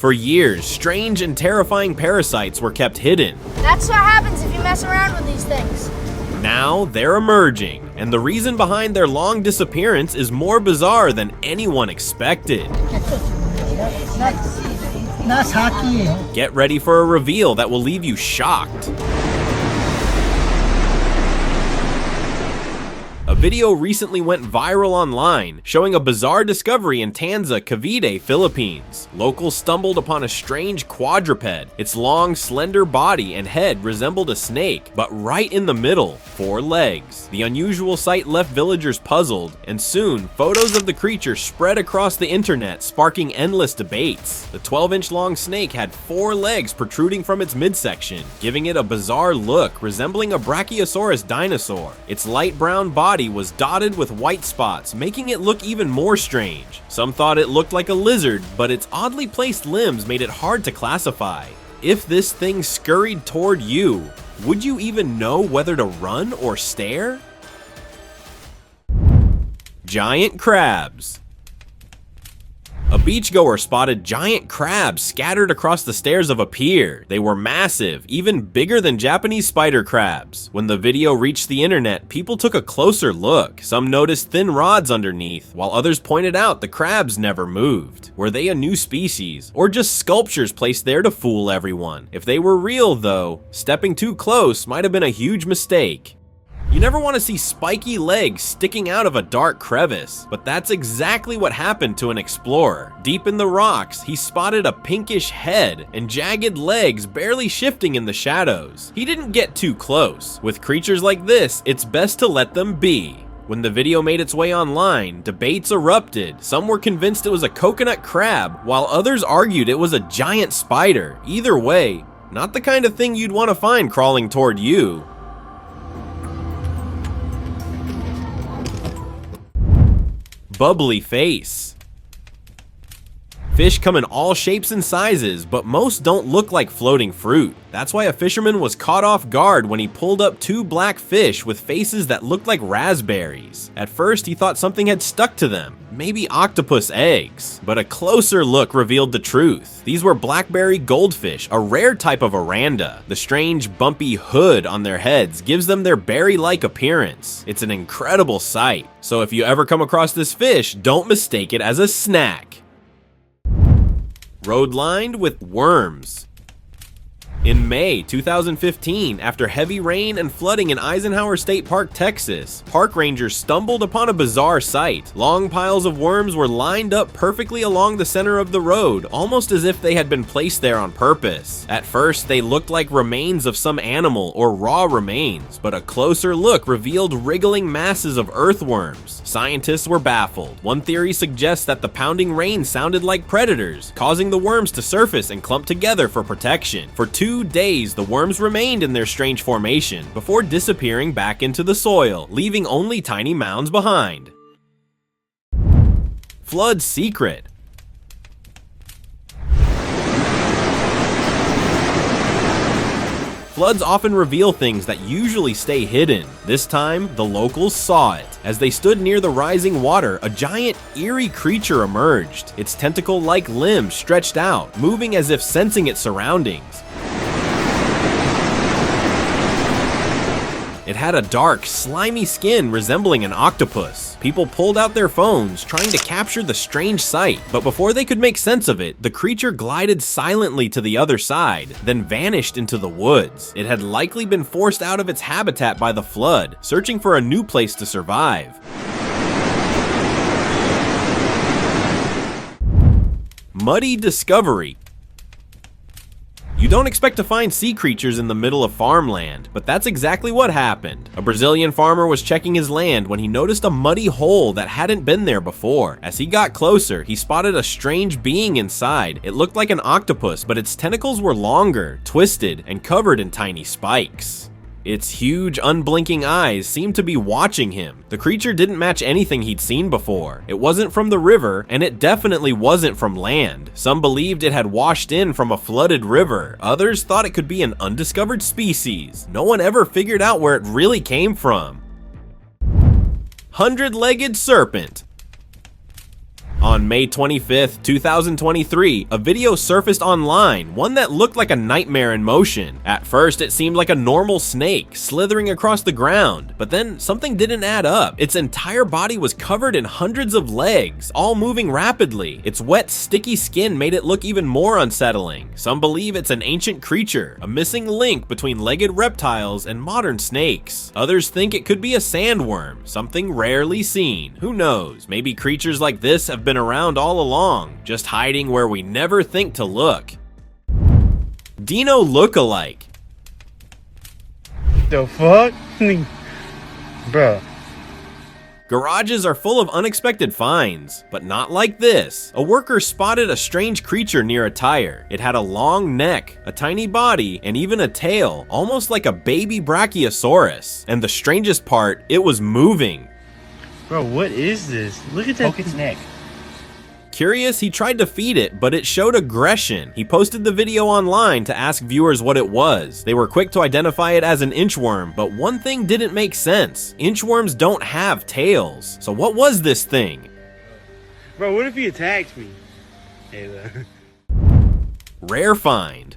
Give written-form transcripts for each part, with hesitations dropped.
For years, strange and terrifying parasites were kept hidden. That's what happens if you mess around with these things. Now they're emerging, and the reason behind their long disappearance is more bizarre than anyone expected. Get ready for a reveal that will leave you shocked. A video recently went viral online showing a bizarre discovery in Tanza, Cavite, Philippines. Locals stumbled upon a strange quadruped. Its long, slender body and head resembled a snake, but right in the middle, 4 legs. The unusual sight left villagers puzzled, and soon, photos of the creature spread across the internet, sparking endless debates. The 12-inch long snake had 4 legs protruding from its midsection, giving it a bizarre look resembling a brachiosaurus dinosaur. Its light brown body was dotted with white spots, making it look even more strange. Some thought it looked like a lizard, but its oddly placed limbs made it hard to classify. If this thing scurried toward you, would you even know whether to run or stare? Giant crabs. A beachgoer spotted giant crabs scattered across the stairs of a pier. They were massive, even bigger than Japanese spider crabs. When the video reached the internet, people took a closer look. Some noticed thin rods underneath, while others pointed out the crabs never moved. Were they a new species, or just sculptures placed there to fool everyone? If they were real, though, stepping too close might have been a huge mistake. You never want to see spiky legs sticking out of a dark crevice, but that's exactly what happened to an explorer. Deep in the rocks, he spotted a pinkish head and jagged legs barely shifting in the shadows. He didn't get too close. With creatures like this, it's best to let them be. When the video made its way online, debates erupted. Some were convinced it was a coconut crab, while others argued it was a giant spider. Either way, not the kind of thing you'd want to find crawling toward you. Bubbly face. Fish come in all shapes and sizes, but most don't look like floating fruit. That's why a fisherman was caught off guard when he pulled up 2 black fish with faces that looked like raspberries. At first, he thought something had stuck to them, maybe octopus eggs. But a closer look revealed the truth. These were blackberry goldfish, a rare type of oranda. The strange, bumpy hood on their heads gives them their berry-like appearance. It's an incredible sight. So if you ever come across this fish, don't mistake it as a snack. Road lined with worms. In May 2015, after heavy rain and flooding in Eisenhower State Park, Texas, park rangers stumbled upon a bizarre sight. Long piles of worms were lined up perfectly along the center of the road, almost as if they had been placed there on purpose. At first, they looked like remains of some animal or raw remains, but a closer look revealed wriggling masses of earthworms. Scientists were baffled. One theory suggests that the pounding rain sounded like predators, causing the worms to surface and clump together for protection. For 2 days, the worms remained in their strange formation before disappearing back into the soil, leaving only tiny mounds behind. Flood secret. Floods often reveal things that usually stay hidden. This time, the locals saw it. As they stood near the rising water, a giant, eerie creature emerged. Its tentacle-like limbs stretched out, moving as if sensing its surroundings. It had a dark, slimy skin resembling an octopus. People pulled out their phones, trying to capture the strange sight, but before they could make sense of it, the creature glided silently to the other side, then vanished into the woods. It had likely been forced out of its habitat by the flood, searching for a new place to survive. Muddy discovery. You don't expect to find sea creatures in the middle of farmland, but that's exactly what happened. A Brazilian farmer was checking his land when he noticed a muddy hole that hadn't been there before. As he got closer, he spotted a strange being inside. It looked like an octopus, but its tentacles were longer, twisted, and covered in tiny spikes. Its huge, unblinking eyes seemed to be watching him. The creature didn't match anything he'd seen before. It wasn't from the river, and it definitely wasn't from land. Some believed it had washed in from a flooded river. Others thought it could be an undiscovered species. No one ever figured out where it really came from. 100-legged serpent. On May 25th, 2023, a video surfaced online, one that looked like a nightmare in motion. At first, it seemed like a normal snake slithering across the ground, but then something didn't add up. Its entire body was covered in hundreds of legs, all moving rapidly. Its wet, sticky skin made it look even more unsettling. Some believe it's an ancient creature, a missing link between legged reptiles and modern snakes. Others think it could be a sandworm, something rarely seen. Who knows? Maybe creatures like this have been around all along, just hiding where we never think to look. Dino look-alike. The fuck? Bruh. Garages are full of unexpected finds, but not like this. A worker spotted a strange creature near a tire. It had a long neck, a tiny body, and even a tail, almost like a baby brachiosaurus. And the strangest part, it was moving. Bro, what is this? Look at that. Poke its neck. Curious, he tried to feed it, but it showed aggression. He posted the video online to ask viewers what it was. They were quick to identify it as an inchworm, but one thing didn't make sense. Inchworms don't have tails. So what was this thing? Bro, what if he attacks me? Hey, Rare find.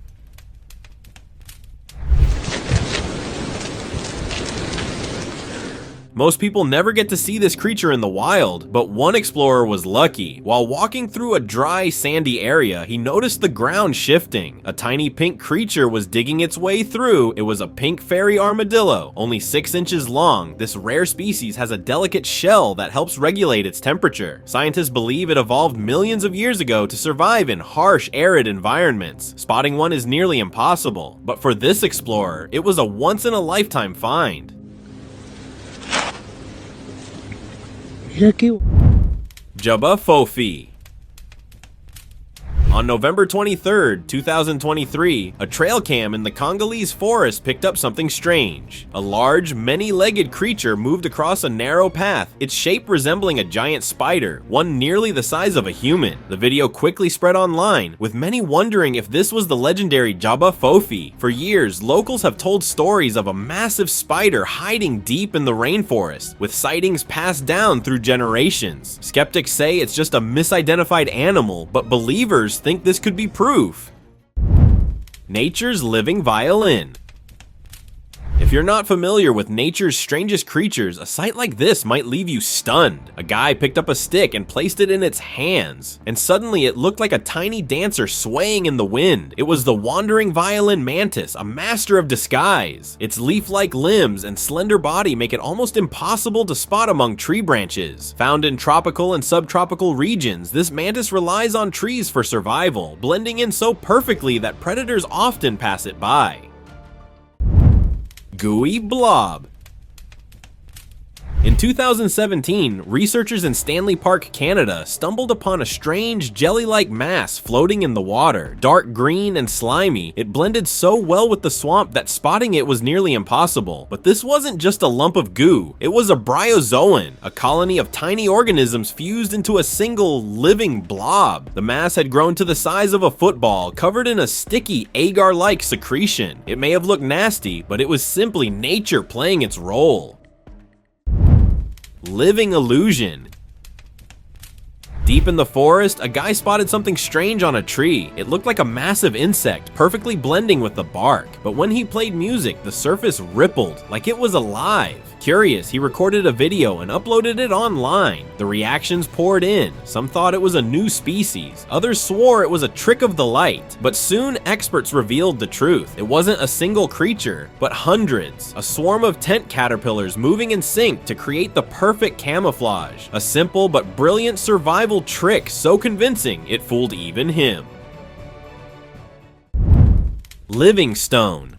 Most people never get to see this creature in the wild, but one explorer was lucky. While walking through a dry, sandy area, he noticed the ground shifting. A tiny pink creature was digging its way through. It was a pink fairy armadillo, only 6 inches long. This rare species has a delicate shell that helps regulate its temperature. Scientists believe it evolved millions of years ago to survive in harsh, arid environments. Spotting one is nearly impossible, but for this explorer, it was a once-in-a-lifetime find. Fofi. On November 23rd, 2023, a trail cam in the Congolese forest picked up something strange. A large, many-legged creature moved across a narrow path, its shape resembling a giant spider, one nearly the size of a human. The video quickly spread online, with many wondering if this was the legendary Fofi. For years, locals have told stories of a massive spider hiding deep in the rainforest, with sightings passed down through generations. Skeptics say it's just a misidentified animal, but believers think this could be proof. Nature's living violin. If you're not familiar with nature's strangest creatures, a sight like this might leave you stunned. A guy picked up a stick and placed it in its hands, and suddenly it looked like a tiny dancer swaying in the wind. It was the wandering violin mantis, a master of disguise. Its leaf-like limbs and slender body make it almost impossible to spot among tree branches. Found in tropical and subtropical regions, this mantis relies on trees for survival, blending in so perfectly that predators often pass it by. Gooey blob. In 2017, researchers in Stanley Park, Canada stumbled upon a strange jelly-like mass floating in the water. Dark green and slimy, it blended so well with the swamp that spotting it was nearly impossible. But this wasn't just a lump of goo, it was a bryozoan, a colony of tiny organisms fused into a single living blob. The mass had grown to the size of a football, covered in a sticky agar-like secretion. It may have looked nasty, but it was simply nature playing its role. Living illusion. Deep in the forest, a guy spotted something strange on a tree. It looked like a massive insect, perfectly blending with the bark. But when he played music, the surface rippled, like it was alive. Curious, he recorded a video and uploaded it online. The reactions poured in. Some thought it was a new species. Others swore it was a trick of the light. But soon, experts revealed the truth. It wasn't a single creature, but hundreds. A swarm of tent caterpillars moving in sync to create the perfect camouflage. A simple but brilliant survival trick so convincing it fooled even him. Living stone.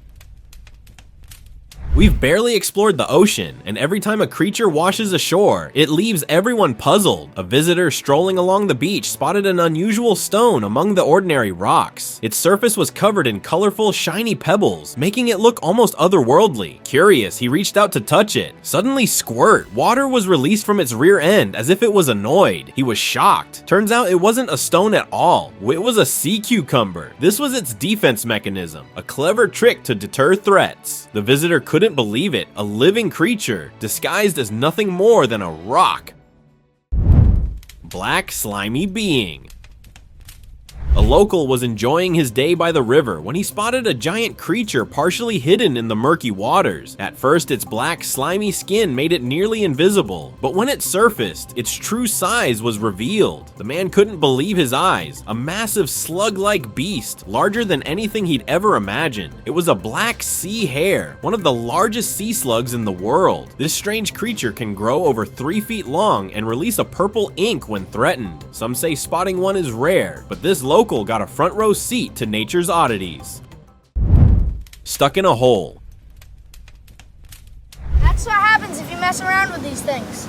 We've barely explored the ocean, and every time a creature washes ashore, it leaves everyone puzzled. A visitor strolling along the beach spotted an unusual stone among the ordinary rocks. Its surface was covered in colorful, shiny pebbles, making it look almost otherworldly. Curious, he reached out to touch it. Suddenly, squirt! Water was released from its rear end as if it was annoyed. He was shocked. Turns out it wasn't a stone at all. It was a sea cucumber. This was its defense mechanism, a clever trick to deter threats. The visitor couldn't believe it, a living creature, disguised as nothing more than a rock. Black slimy being. A local was enjoying his day by the river when he spotted a giant creature partially hidden in the murky waters. At first, its black, slimy skin made it nearly invisible, but when it surfaced, its true size was revealed. The man couldn't believe his eyes. A massive slug-like beast, larger than anything he'd ever imagined. It was a black sea hare, one of the largest sea slugs in the world. This strange creature can grow over 3 feet long and release a purple ink when threatened. Some say spotting one is rare, but this local got a front row seat to nature's oddities. Stuck in a hole. That's what happens if you mess around with these things.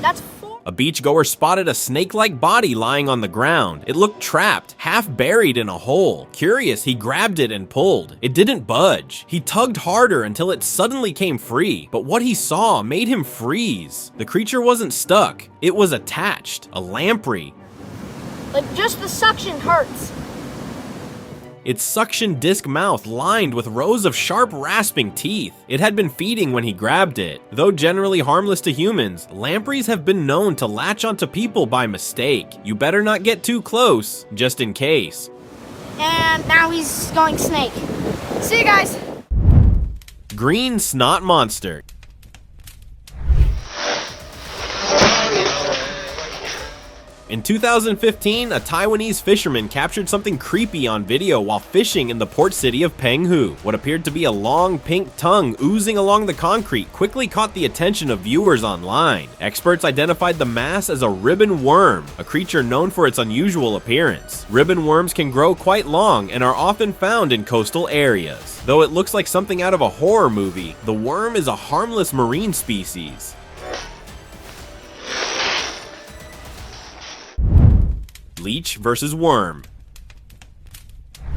That's A beachgoer spotted a snake-like body lying on the ground. It looked trapped, half buried in a hole. Curious, he grabbed it and pulled. It didn't budge. He tugged harder until it suddenly came free, but what he saw made him freeze. The creature wasn't stuck. It was attached. A lamprey. like just the suction hurts. Its suction disc mouth lined with rows of sharp rasping teeth. It had been feeding when he grabbed it. Though generally harmless to humans, lampreys have been known to latch onto people by mistake. You better not get too close, just in case. And now he's going snake. See you guys. Green snot monster. In 2015, a Taiwanese fisherman captured something creepy on video while fishing in the port city of Penghu. What appeared to be a long pink tongue oozing along the concrete quickly caught the attention of viewers online. Experts identified the mass as a ribbon worm, a creature known for its unusual appearance. Ribbon worms can grow quite long and are often found in coastal areas. Though it looks like something out of a horror movie, the worm is a harmless marine species. Leech versus worm.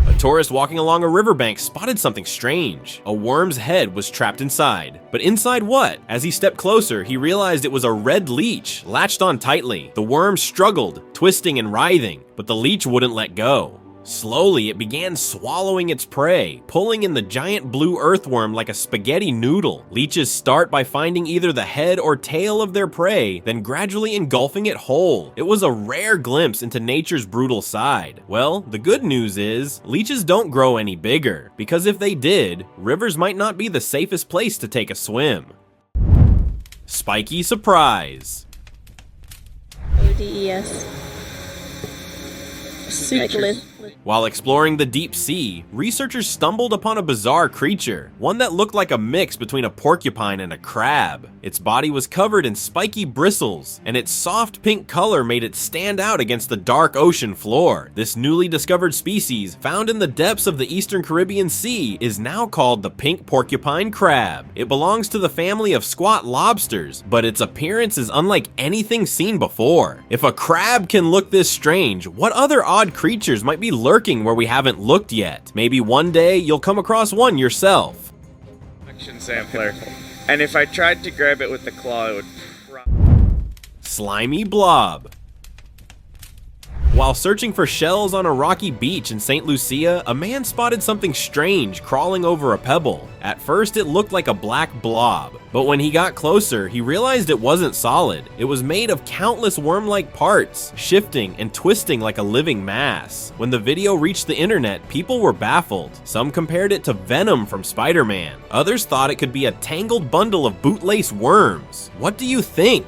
A tourist walking along a riverbank spotted something strange. A worm's head was trapped inside. But inside what? As he stepped closer, he realized it was a red leech, latched on tightly. The worm struggled, twisting and writhing, but the leech wouldn't let go. Slowly, it began swallowing its prey, pulling in the giant blue earthworm like a spaghetti noodle. Leeches start by finding either the head or tail of their prey, then gradually engulfing it whole. It was a rare glimpse into nature's brutal side. Well, the good news is, leeches don't grow any bigger, because if they did, rivers might not be the safest place to take a swim. Spiky surprise. ODS. Cyclist. While exploring the deep sea, researchers stumbled upon a bizarre creature, one that looked like a mix between a porcupine and a crab. Its body was covered in spiky bristles, and its soft pink color made it stand out against the dark ocean floor. This newly discovered species, found in the depths of the Eastern Caribbean Sea, is now called the pink porcupine crab. It belongs to the family of squat lobsters, but its appearance is unlike anything seen before. If a crab can look this strange, what other odd creatures might be lurking where we haven't looked yet? Maybe one day you'll come across one yourself. Action sampler. And if I tried to grab it with the claw, it would Slimy blob. While searching for shells on a rocky beach in St. Lucia, a man spotted something strange crawling over a pebble. At first, it looked like a black blob, but when he got closer, he realized it wasn't solid. It was made of countless worm-like parts, shifting and twisting like a living mass. When the video reached the internet, people were baffled. Some compared it to Venom from Spider-Man. Others thought it could be a tangled bundle of bootlace worms. What do you think?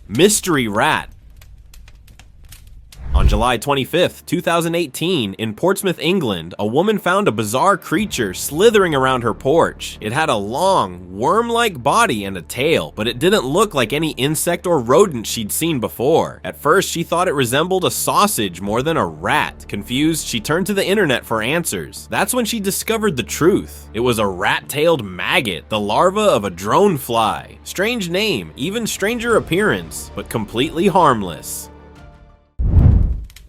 Mystery rat. On July 25th, 2018, in Portsmouth, England, a woman found a bizarre creature slithering around her porch. It had a long, worm-like body and a tail, but it didn't look like any insect or rodent she'd seen before. At first, she thought it resembled a sausage more than a rat. Confused, she turned to the internet for answers. That's when she discovered the truth. It was a rat-tailed maggot, the larva of a drone fly. Strange name, even stranger appearance, but completely harmless.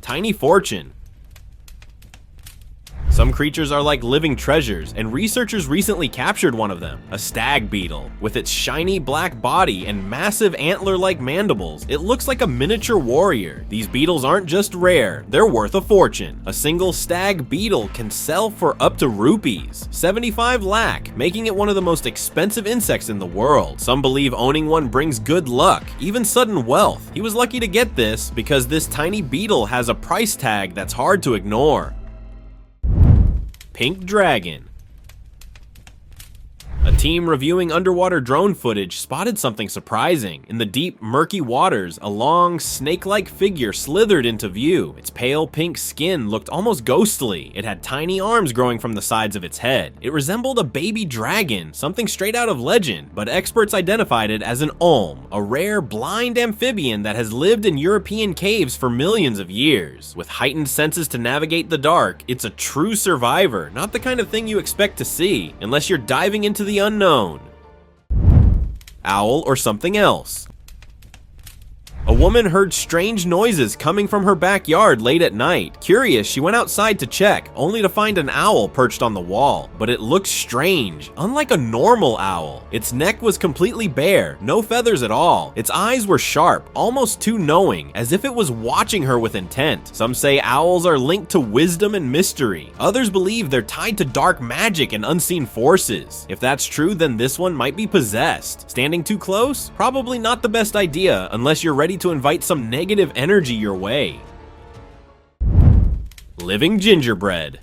Tiny fortune. Some creatures are like living treasures, and researchers recently captured one of them, a stag beetle. With its shiny black body and massive antler-like mandibles, it looks like a miniature warrior. These beetles aren't just rare, they're worth a fortune. A single stag beetle can sell for up to rupees, 75 lakh, making it one of the most expensive insects in the world. Some believe owning one brings good luck, even sudden wealth. He was lucky to get this because this tiny beetle has a price tag that's hard to ignore. Pink dragon. A team reviewing underwater drone footage spotted something surprising. In the deep, murky waters, a long, snake-like figure slithered into view. Its pale pink skin looked almost ghostly. It had tiny arms growing from the sides of its head. It resembled a baby dragon, something straight out of legend, but experts identified it as an olm, a rare blind amphibian that has lived in European caves for millions of years. With heightened senses to navigate the dark, it's a true survivor, not the kind of thing you expect to see, unless you're diving into the unknown. Owl or something else. A woman heard strange noises coming from her backyard late at night. Curious, she went outside to check, only to find an owl perched on the wall. But it looked strange, unlike a normal owl. Its neck was completely bare, no feathers at all. Its eyes were sharp, almost too knowing, as if it was watching her with intent. Some say owls are linked to wisdom and mystery. Others believe they're tied to dark magic and unseen forces. If that's true, then this one might be possessed. Standing too close? Probably not the best idea, unless you're ready to invite some negative energy your way. Living gingerbread.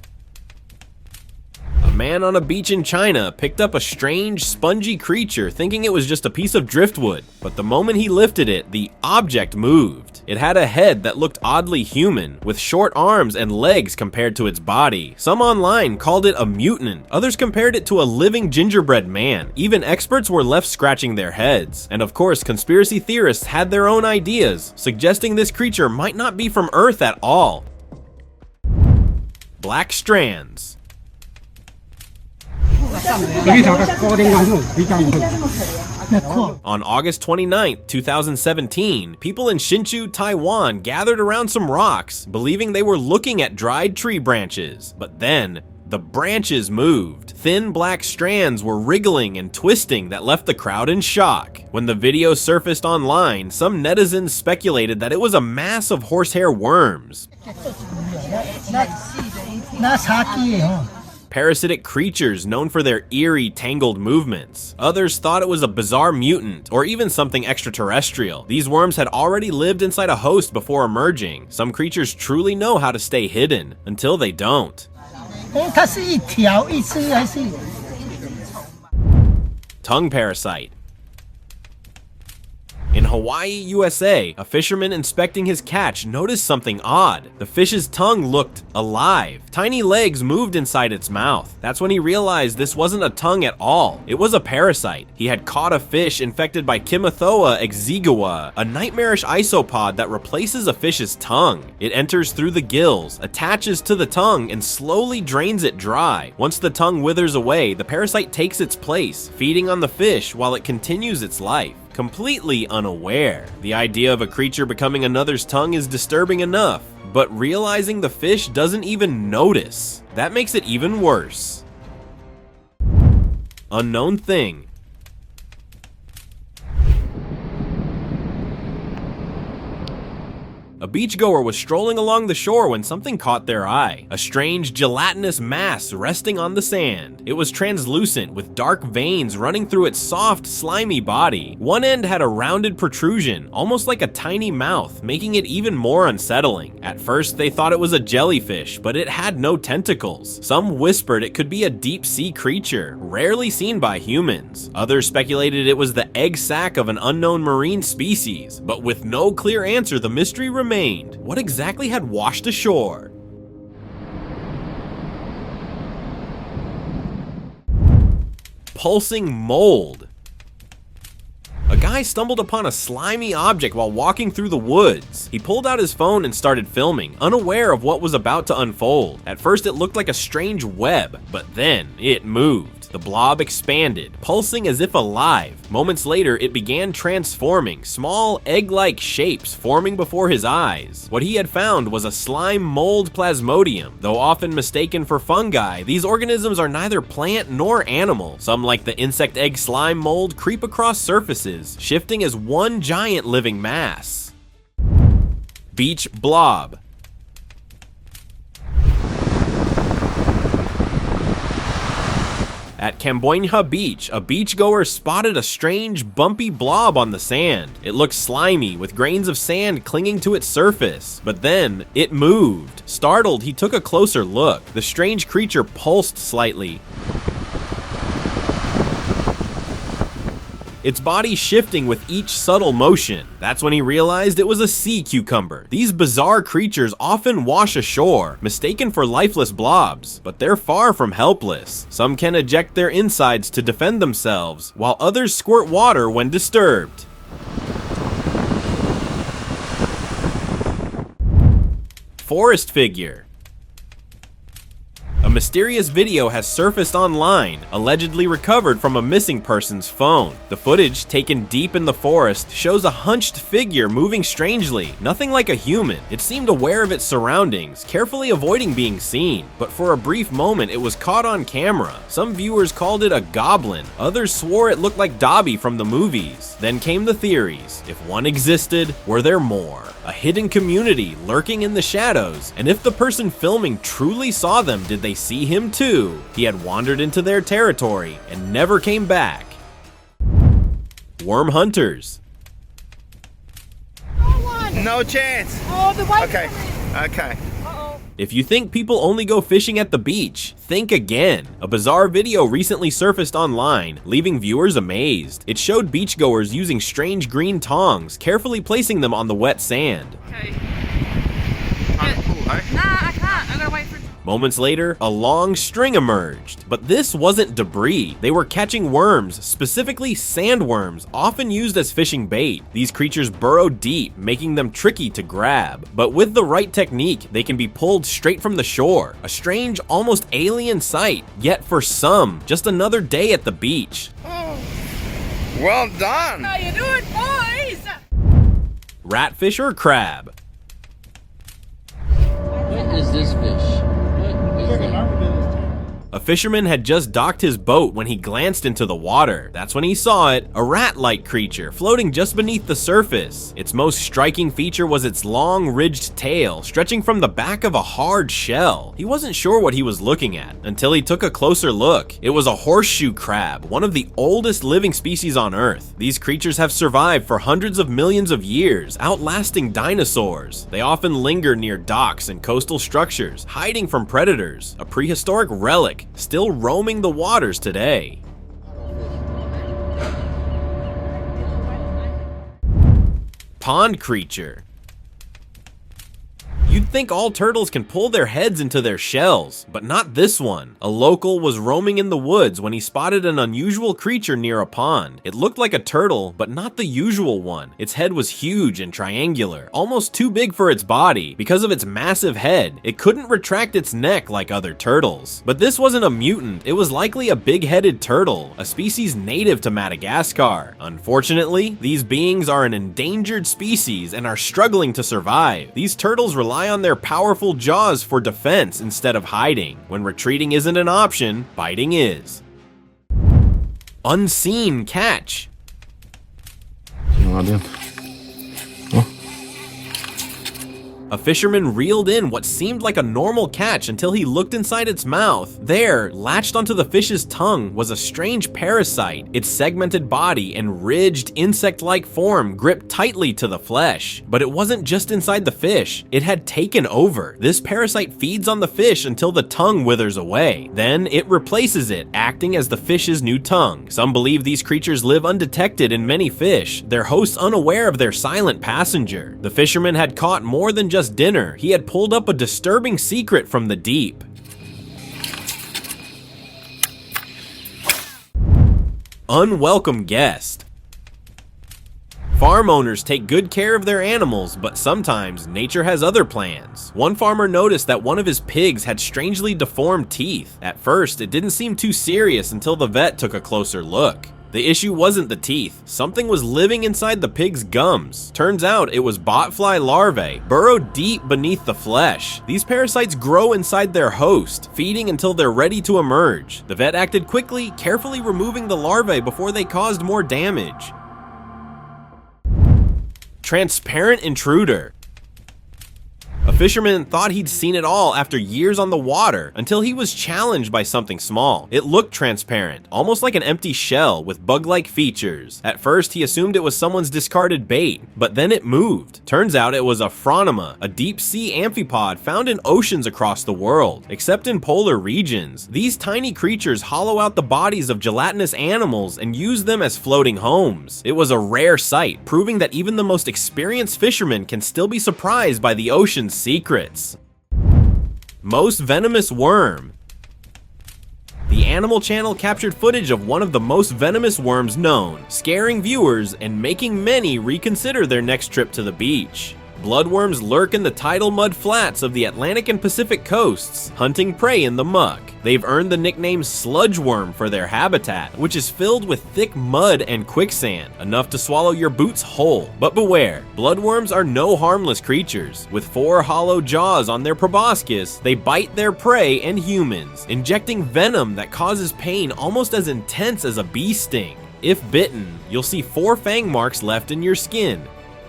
A man on a beach in China picked up a strange, spongy creature thinking it was just a piece of driftwood, but the moment he lifted it, the object moved. It had a head that looked oddly human, with short arms and legs compared to its body. Some online called it a mutant, others compared it to a living gingerbread man. Even experts were left scratching their heads. And of course, conspiracy theorists had their own ideas, suggesting this creature might not be from Earth at all. Black strands. On August 29, 2017, people in Hsinchu, Taiwan gathered around some rocks, believing they were looking at dried tree branches. But then, the branches moved. Thin black strands were wriggling and twisting that left the crowd in shock. When the video surfaced online, some netizens speculated that it was a mass of horsehair worms. Parasitic creatures known for their eerie, tangled movements. Others thought it was a bizarre mutant, or even something extraterrestrial. These worms had already lived inside a host before emerging. Some creatures truly know how to stay hidden, until they don't. Tongue parasite. In Hawaii, USA, a fisherman inspecting his catch noticed something odd. The fish's tongue looked alive. Tiny legs moved inside its mouth. That's when he realized this wasn't a tongue at all. It was a parasite. He had caught a fish infected by Chimathoa exigua, a nightmarish isopod that replaces a fish's tongue. It enters through the gills, attaches to the tongue, and slowly drains it dry. Once the tongue withers away, the parasite takes its place, feeding on the fish while it continues its life. Completely unaware. The idea of a creature becoming another's tongue is disturbing enough, but realizing the fish doesn't even notice, that makes it even worse. Unknown thing. A beachgoer was strolling along the shore when something caught their eye. A strange gelatinous mass resting on the sand. It was translucent with dark veins running through its soft, slimy body. One end had a rounded protrusion, almost like a tiny mouth, making it even more unsettling. At first, they thought it was a jellyfish, but it had no tentacles. Some whispered it could be a deep-sea creature, rarely seen by humans. Others speculated it was the egg sac of an unknown marine species, but with no clear answer, the mystery remained. What exactly had washed ashore? Pulsing mold. A guy stumbled upon a slimy object while walking through the woods. He pulled out his phone and started filming, unaware of what was about to unfold. At first it looked like a strange web, but then it moved. The blob expanded, pulsing as if alive. Moments later, it began transforming, small egg-like shapes forming before his eyes. What he had found was a slime mold plasmodium. Though often mistaken for fungi, these organisms are neither plant nor animal. Some, like the insect egg slime mold, creep across surfaces, shifting as one giant living mass. Beach blob. At Camboinha Beach, a beachgoer spotted a strange, bumpy blob on the sand. It looked slimy, with grains of sand clinging to its surface. But then, it moved. Startled, he took a closer look. The strange creature pulsed slightly, its body shifting with each subtle motion. That's when he realized it was a sea cucumber. These bizarre creatures often wash ashore, mistaken for lifeless blobs, but they're far from helpless. Some can eject their insides to defend themselves, while others squirt water when disturbed. Forest figure. A mysterious video has surfaced online, allegedly recovered from a missing person's phone. The footage, taken deep in the forest, shows a hunched figure moving strangely, nothing like a human. It seemed aware of its surroundings, carefully avoiding being seen. But for a brief moment, it was caught on camera. Some viewers called it a goblin, others swore it looked like Dobby from the movies. Then came the theories. If one existed, were there more? A hidden community lurking in the shadows, and if the person filming truly saw them, did they see him too? He had wandered into their territory and never came back. Worm hunters. No chance. Oh, the white Okay. one. Okay. If you think people only go fishing at the beach, think again. A bizarre video recently surfaced online, leaving viewers amazed. It showed beachgoers using strange green tongs, carefully placing them on the wet sand. Okay. Kind of cool, hey? Nah, I can't. I gotta wait for. Moments later, a long string emerged. But this wasn't debris. They were catching worms, specifically sandworms, often used as fishing bait. These creatures burrow deep, making them tricky to grab. But with the right technique, they can be pulled straight from the shore. A strange, almost alien sight. Yet for some, just another day at the beach. Well done. How you doing, boys? Ratfish or crab? What is this fish? What is that? A fisherman had just docked his boat when he glanced into the water. That's when he saw it, a rat-like creature floating just beneath the surface. Its most striking feature was its long, ridged tail, stretching from the back of a hard shell. He wasn't sure what he was looking at, until he took a closer look. It was a horseshoe crab, one of the oldest living species on Earth. These creatures have survived for hundreds of millions of years, outlasting dinosaurs. They often linger near docks and coastal structures, hiding from predators. A prehistoric relic, still roaming the waters today. Pond creature. You'd think all turtles can pull their heads into their shells, but not this one. A local was roaming in the woods when he spotted an unusual creature near a pond. It looked like a turtle, but not the usual one. Its head was huge and triangular, almost too big for its body. Because of its massive head, it couldn't retract its neck like other turtles. But this wasn't a mutant, it was likely a big-headed turtle, a species native to Madagascar. Unfortunately, these beings are an endangered species and are struggling to survive. These turtles rely on their powerful jaws for defense instead of hiding. When retreating isn't an option, biting is. Unseen catch. A fisherman reeled in what seemed like a normal catch until he looked inside its mouth. There, latched onto the fish's tongue, was a strange parasite. Its segmented body and ridged, insect-like form gripped tightly to the flesh. But it wasn't just inside the fish. It had taken over. This parasite feeds on the fish until the tongue withers away. Then it replaces it, acting as the fish's new tongue. Some believe these creatures live undetected in many fish, their hosts unaware of their silent passenger. The fisherman had caught more than just dinner. He had pulled up a disturbing secret from the deep. Unwelcome guest. Farm owners take good care of their animals, but sometimes nature has other plans. One farmer noticed that one of his pigs had strangely deformed teeth. At first, it didn't seem too serious until the vet took a closer look. The issue wasn't the teeth. Something was living inside the pig's gums. Turns out it was botfly larvae, burrowed deep beneath the flesh. These parasites grow inside their host, feeding until they're ready to emerge. The vet acted quickly, carefully removing the larvae before they caused more damage. Transparent intruder. A fisherman thought he'd seen it all after years on the water until he was challenged by something small. It looked transparent, almost like an empty shell with bug-like features. At first, he assumed it was someone's discarded bait, but then it moved. Turns out it was a phronima, a deep-sea amphipod found in oceans across the world, except in polar regions. These tiny creatures hollow out the bodies of gelatinous animals and use them as floating homes. It was a rare sight, proving that even the most experienced fishermen can still be surprised by the ocean's secrets. Most venomous worm. The Animal Channel captured footage of one of the most venomous worms known, scaring viewers and making many reconsider their next trip to the beach. Bloodworms lurk in the tidal mud flats of the Atlantic and Pacific coasts, hunting prey in the muck. They've earned the nickname sludge worm for their habitat, which is filled with thick mud and quicksand, enough to swallow your boots whole. But beware, bloodworms are no harmless creatures. With 4 hollow jaws on their proboscis, they bite their prey and humans, injecting venom that causes pain almost as intense as a bee sting. If bitten, you'll see 4 fang marks left in your skin.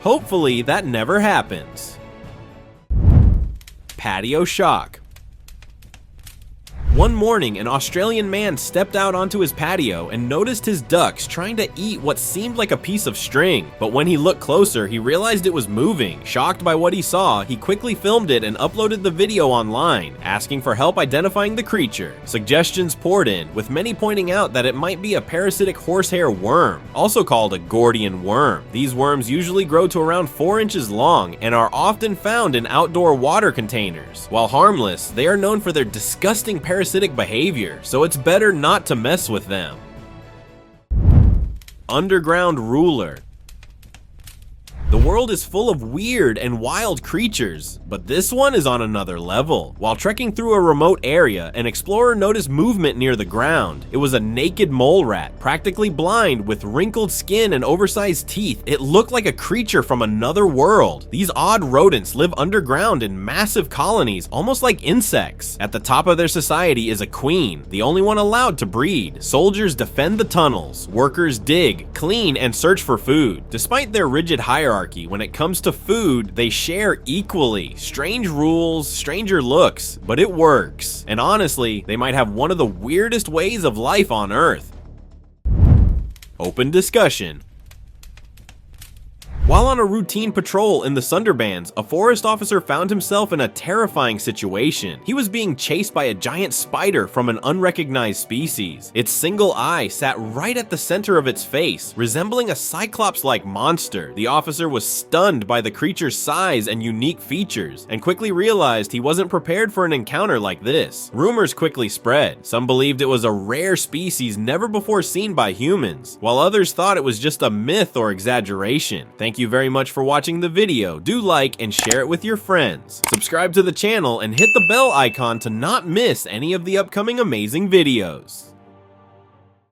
Hopefully that never happens. Patio shock. One morning, an Australian man stepped out onto his patio and noticed his ducks trying to eat what seemed like a piece of string. But when he looked closer, he realized it was moving. Shocked by what he saw, he quickly filmed it and uploaded the video online, asking for help identifying the creature. Suggestions poured in, with many pointing out that it might be a parasitic horsehair worm, also called a Gordian worm. These worms usually grow to around 4 inches long and are often found in outdoor water containers. While harmless, they are known for their disgusting parasitic behavior, so it's better not to mess with them. Underground ruler. The world is full of weird and wild creatures, but this one is on another level. While trekking through a remote area, an explorer noticed movement near the ground. It was a naked mole rat, practically blind with wrinkled skin and oversized teeth. It looked like a creature from another world. These odd rodents live underground in massive colonies, almost like insects. At the top of their society is a queen, the only one allowed to breed. Soldiers defend the tunnels, workers dig, clean, and search for food. Despite their rigid hierarchy, when it comes to food, they share equally. Strange rules, stranger looks, but it works. And honestly, they might have one of the weirdest ways of life on Earth. Open discussion. While on a routine patrol in the Sundarbans, a forest officer found himself in a terrifying situation. He was being chased by a giant spider from an unrecognized species. Its single eye sat right at the center of its face, resembling a cyclops-like monster. The officer was stunned by the creature's size and unique features, and quickly realized he wasn't prepared for an encounter like this. Rumors quickly spread. Some believed it was a rare species never before seen by humans, while others thought it was just a myth or exaggeration. Thank you very much for watching the video. Do like and share it with your friends. Subscribe to the channel and hit the bell icon to not miss any of the upcoming amazing videos.